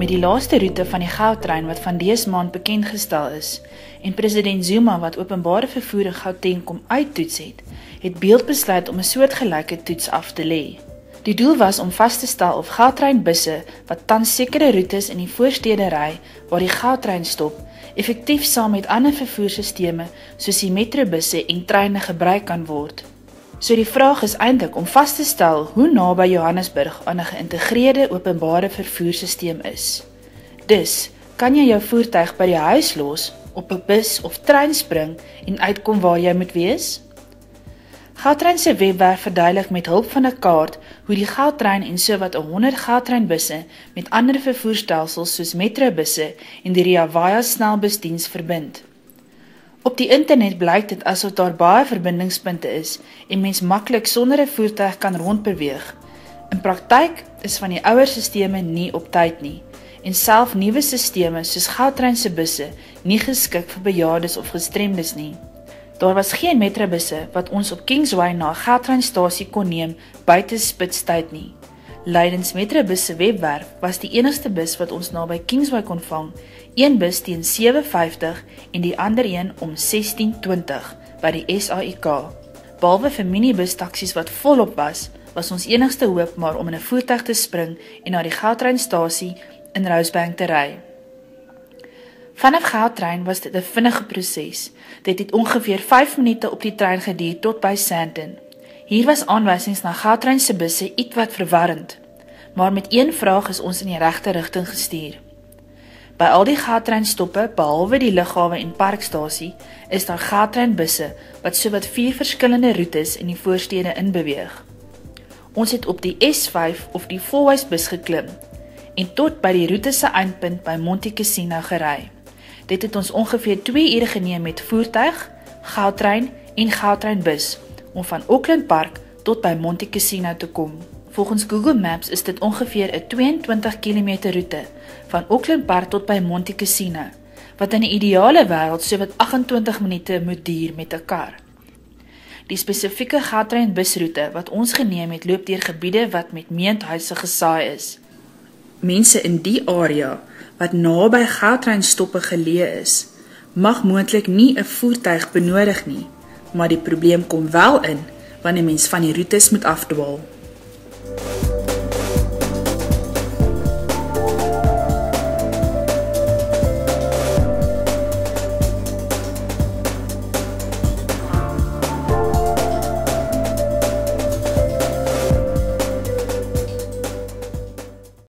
Met die laaste roete van die goudtrein wat van dese maand bekendgestel is en president Zuma wat openbare vervoer in Gauteng kom uittoets het Beeld besluit om 'n soortgelyke toets af te lê. Die doel was om vas te stel of goudtreinbusse wat tans sekere roetes in die voorstede ry waar die goudtrein stop, effektief saam met ander vervoersisteme soos die metrobusse en treine gebruik kan word. So die vraag is eintlik om vas te stel hoe naby Johannesburg aan 'n geïntegreerde openbare vervoersisteem is. Dus, kan jy jou voertuig by die huis los, op 'n bus of trein spring en uitkom waar jy moet wees? Gautrain se webwerf verduidelik met hulp van 'n kaart hoe die Gautrain en sowat 100 Gautrainbusse met ander vervoerstelsels soos metrobusse en die Rea Vaya snelbusdiens verbind. Op die internet blyk dit asof daar baie verbindingspunte is en mens maklik sonder 'n voertuig kan rondbeweeg. In praktyk is van die ouer sisteme nie op tyd nie en self nuwe sisteme soos Gautrain se busse nie geskik vir bejaardes of gestremdes nie. Daar was geen metrobusse wat ons op Kingsway na 'n Gautrainstasie kon neem buite spitstyd nie. Leidens Metrobus se webwerf was die enigste bus wat ons naby Kingsway kon vang, een bus teen 7:50 en die ander een om 16:20 by die SAIK. Behalwe vir minibus taksies wat volop was ons enigste hoop maar om in 'n voertuig te spring en na die Gautrainstasie in Rosebank te ry. Vanaf Gautrain was dit 'n vinnige proses. Dit het ongeveer 5 minute op die trein geduur tot by Sandton. Hier was aanwysings na Gautrain se busse ietwat verwarrend, maar met een vraag is ons in die regte rigting gestuur. By al die Gautrain stoppe, behalwe die lughawe en parkstasie, is daar Gautrain busse wat sowat 4 verskillende roetes in die voorstede inbeweeg. Ons het op die S5 of die Fourways bus geklim en tot by die roete se eindpunt by Monte Cassino gery. Dit het ons ongeveer 2 ure geneem met voertuig, Gautrain en Gautrain bus om van Auckland Park tot by Monte Cassino te kom. Volgens Google Maps is dit ongeveer 'n 22 km roete van Auckland Park tot by Monte Cassino, wat in 'n ideale wêreld sowat 28 minute moet duur met 'n kar. Die spesifieke Gautrain busroete wat ons geneem het, loop deur gebiede wat met meenhuise gesaai is. Mense in die area wat naby Gautrain stoppe geleë is, mag moontlik nie 'n voertuig benodig nie, maar die probleem kom wel in wanneer mens van die roetes moet afdwaal.